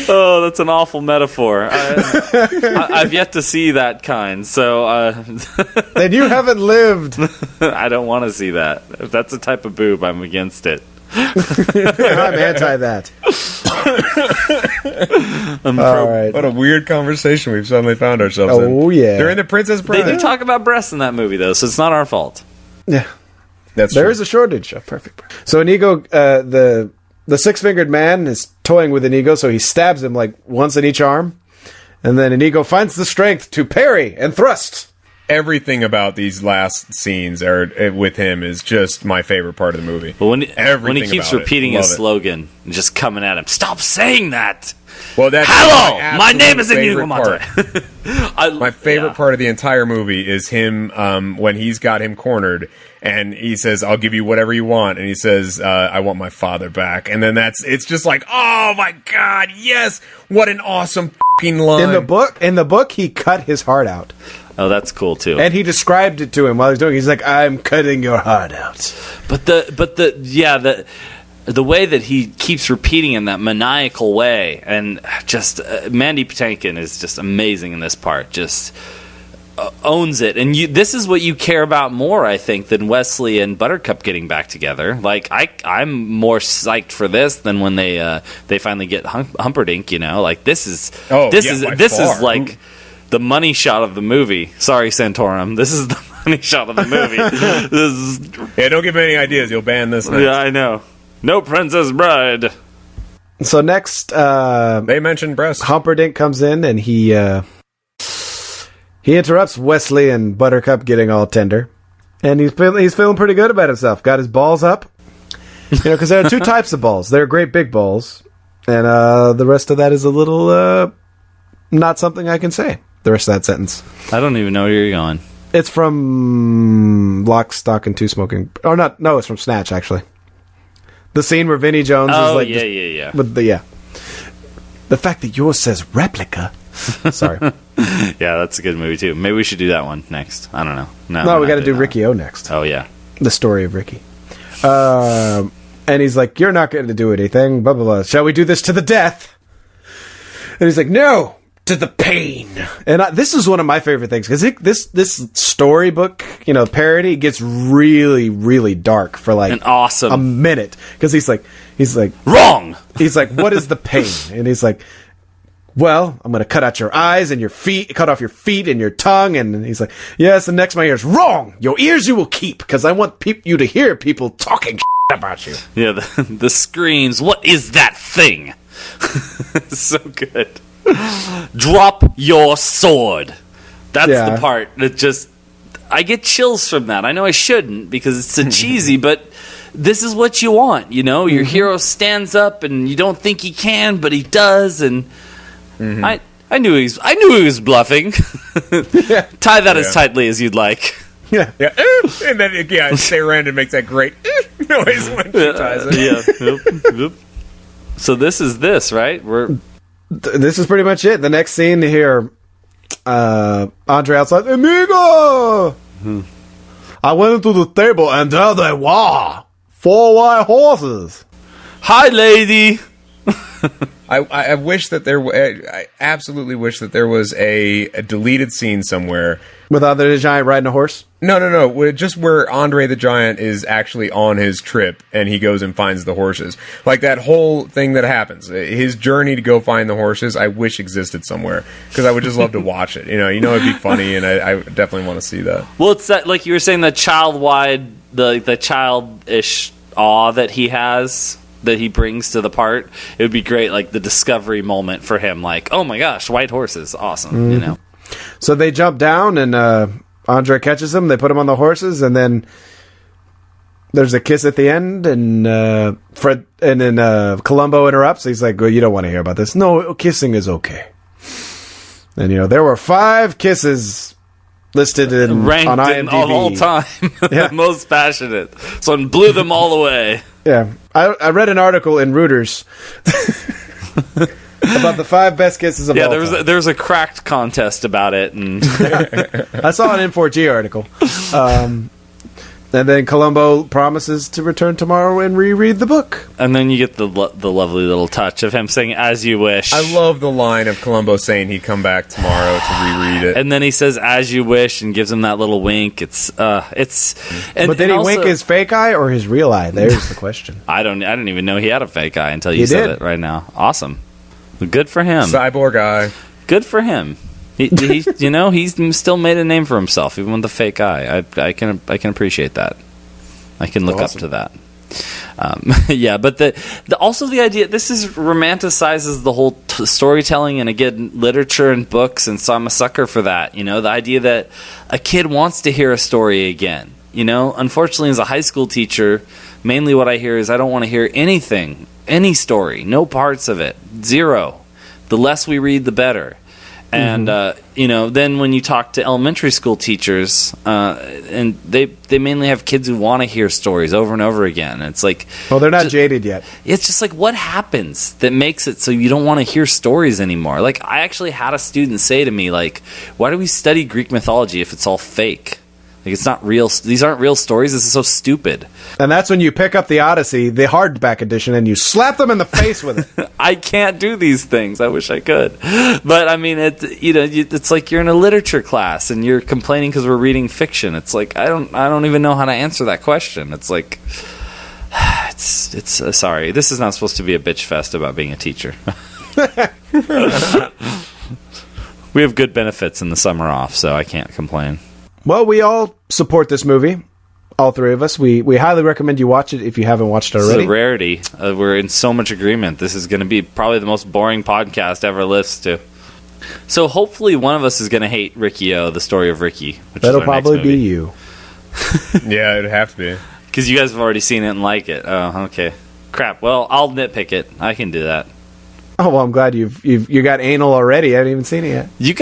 Oh, that's an awful metaphor. I've yet to see that kind, so... Then you haven't lived. I don't want to see that. If that's the type of boob, I'm against it. I'm anti that. All right. What a weird conversation we've suddenly found ourselves in. Oh, yeah. During the Princess Bride. They do talk about breasts in that movie, though, so it's not our fault. Yeah. There is a shortage of perfect breasts. So Inigo, the six-fingered man is toying with Inigo, so he stabs him once in each arm. And then Inigo finds the strength to parry and thrust. Everything about these last scenes with him is just my favorite part of the movie. But when he keeps repeating his slogan and just coming at him, stop saying that! Well, that's hello, my name is Inigo Montoya. My favorite part of the entire movie is him when he's got him cornered and he says, "I'll give you whatever you want," and he says, "I want my father back." And then it's just oh my god, yes! What an awesome fucking line. In the book, he cut his heart out. Oh, that's cool too. And he described it to him while he was doing it. He's like, I'm cutting your heart out. But the way that he keeps repeating in that maniacal way, and just Mandy Patinkin is just amazing in this part. Just owns it, and this is what you care about more, I think, than Wesley and Buttercup getting back together. I'm more psyched for this than when they finally get Humperdinck. This is the money shot of the movie. Sorry, Santorum. This is the money shot of the movie. Yeah, don't give me any ideas. You'll ban this next. Yeah, I know. No Princess Bride. So next, they mentioned breasts. Humperdinck comes in and he interrupts Wesley and Buttercup getting all tender, and he's feeling pretty good about himself. Got his balls up, because there are two types of balls. There are great big balls, and the rest of that is a little not something I can say. The rest of that sentence. I don't even know where you're going. It's from Lock, Stock, and Two Smoking. Or not? No, it's from Snatch, actually. The scene where Vinnie Jones is like... yeah. With the fact that yours says replica. Sorry. Yeah, that's a good movie, too. Maybe we should do that one next. I don't know. No, we got to do Ricky O next. Oh, yeah. The story of Ricky. And he's like, you're not going to do anything, blah, blah, blah. Shall we do this to the death? And he's like, no! To the pain. And this is one of my favorite things, because this storybook, parody gets really, really dark for an awesome a minute. Because he's like wrong. He's like, what is the pain? And he's like, well, I'm going to cut out your eyes and your feet, cut off your feet and your tongue. And he's like, yes, and next my ears. Wrong. Your ears you will keep, because I want you to hear people talking about you. Yeah, the screams. What is that thing? So good. Drop your sword. That's the part that just... I get chills from that. I know I shouldn't because it's so cheesy, but this is what you want, you know? Your hero stands up and you don't think he can, but he does, and I knew he was bluffing. Tie that as tightly as you'd like. Yeah. And then Sarandon makes that great noise when she ties it. Yep. So this is this, right? This is pretty much it. The next scene here, Andre outside, Amigo! I went into the stable and there they were. 4 white horses. Hi, lady. I wish that I absolutely wish that there was a deleted scene somewhere. With Andre the Giant riding a horse? No. Just where Andre the Giant is actually on his trip and he goes and finds the horses. Like that whole thing that happens. His journey to go find the horses, I wish existed somewhere. Because I would just love to watch it. You know, it'd be funny and I definitely want to see that. Well, it's that, like you were saying, the the childish awe that he has, that he brings to the part. It would be great, like the discovery moment for him. Like, oh my gosh, white horses, awesome, you know. So they jump down, and Andre catches him. They put him on the horses, and then there's a kiss at the end. And then Columbo interrupts. He's like, "Well, you don't want to hear about this. No, kissing is okay." And there were 5 kisses listed ranked on IMDb of all time. Most passionate. So I blew them all away. Yeah, I read an article in Reuters. About the 5 best kisses of all time. There was a cracked contest about it, and I saw an N4G article. And then Columbo promises to return tomorrow and reread the book. And then you get the lovely little touch of him saying, "As you wish." I love the line of Columbo saying he'd come back tomorrow to reread it. And then he says, "As you wish," and gives him that little wink. But did he wink his fake eye or his real eye? There's the question. I didn't even know he had a fake eye until you said it right now. Awesome. Good for him. Cyborg eye. Good for him. He's still made a name for himself, even with the fake eye. I can appreciate that. I can look up to that. But also the idea, this romanticizes the whole storytelling, and again, literature and books, and so I'm a sucker for that. The idea that a kid wants to hear a story again. Unfortunately, as a high school teacher, mainly what I hear is I don't want to hear anything, any story, no parts of it, zero. The less we read, the better. And then when you talk to elementary school teachers, and they mainly have kids who want to hear stories over and over again. It's like, well, they're not jaded yet. It's just like, what happens that makes it so you don't want to hear stories anymore? Like, I actually had a student say to me, like, why do we study Greek mythology if it's all fake? Like, it's not real. These aren't real stories. This is so stupid. And that's when you pick up the Odyssey, the hardback edition, and you slap them in the face with it. I can't do these things. I wish I could. But, I mean, it's like you're in a literature class, and you're complaining because we're reading fiction. It's like, I don't even know how to answer that question. It's like, it's sorry. This is not supposed to be a bitch fest about being a teacher. We have good benefits in the summer off, so I can't complain. Well, we all support this movie. All 3 of us. We highly recommend you watch it if you haven't watched it already. It's a rarity. We're in so much agreement. This is going to be probably the most boring podcast ever listened to. So hopefully one of us is going to hate Ricky-O, the story of Ricky. That'll probably be you. Yeah, it'd have to be. Because you guys have already seen it and like it. Oh, okay. Crap. Well, I'll nitpick it. I can do that. Oh, well, I'm glad you got anal already. I haven't even seen it yet. You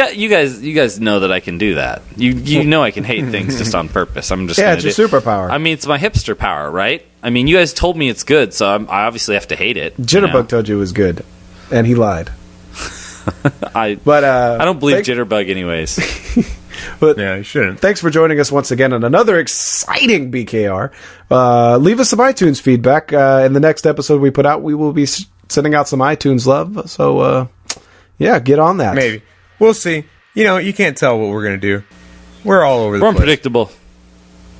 guys know that I can do that. You know I can hate things just on purpose. I'm just it's your superpower. I mean, it's my hipster power, right? I mean, you guys told me it's good, so I obviously have to hate it. Jitterbug told you it was good, and he lied. I don't believe Jitterbug anyways. But yeah, you shouldn't. Thanks for joining us once again on another exciting BKR. Leave us some iTunes feedback. In the next episode we put out, we will be sending out some iTunes love. So, get on that. Maybe. We'll see. You can't tell what we're going to do. We're all over the place. We're unpredictable.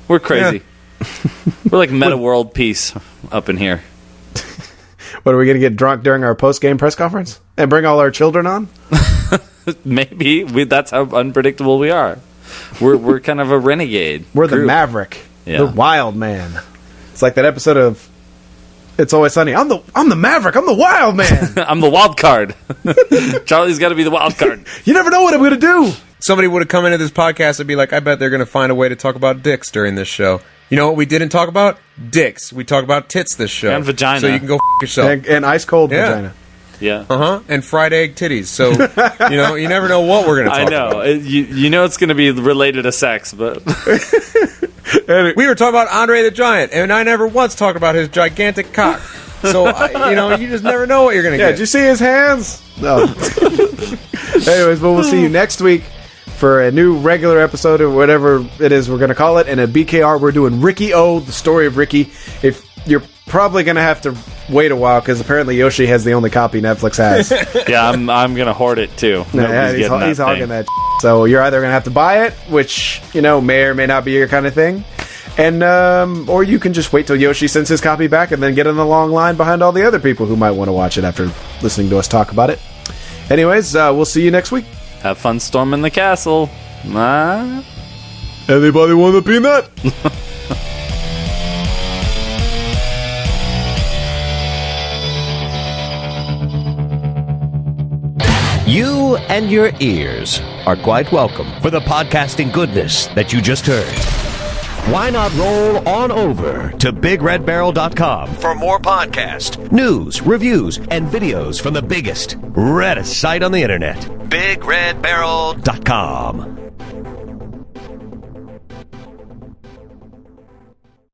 We're crazy. Yeah. We're like meta world peace up in here. What, are we going to get drunk during our post-game press conference? And bring all our children on? Maybe. That's how unpredictable we are. We're kind of a renegade. We're the Maverick. Yeah. The wild man. It's like that episode of It's Always Sunny. I'm the Maverick. I'm the wild man. I'm the wild card. Charlie's got to be the wild card. You never know what I'm going to do. somebody would have come into this podcast and be like, I bet they're going to find a way to talk about dicks during this show. You know what we didn't talk about? Dicks. We talk about tits this show. And vagina. So you can go yourself. And ice cold vagina. Yeah. And fried egg titties. So, you never know what we're going to talk about. I know. You know it's going to be related to sex, but... We were talking about Andre the Giant, and I never once talked about his gigantic cock. So, you just never know what you're going to get. Did you see his hands? No. Anyways, we'll see you next week for a new regular episode or whatever it is we're going to call it. And at BKR, we're doing Ricky O, the story of Ricky. If you're probably going to have to wait a while because apparently Yoshi has the only copy Netflix has. Yeah, I'm going to hoard it too. He's hogging that. So you're either going to have to buy it, which may or may not be your kind of thing, and or you can just wait till Yoshi sends his copy back and then get in the long line behind all the other people who might want to watch it after listening to us talk about it. Anyways, we'll see you next week. Have fun storming the castle. Anybody want a peanut? You and your ears are quite welcome for the podcasting goodness that you just heard. Why not roll on over to BigRedBarel.com for more podcasts, news, reviews, and videos from the biggest, reddest site on the internet, BigRedBarel.com.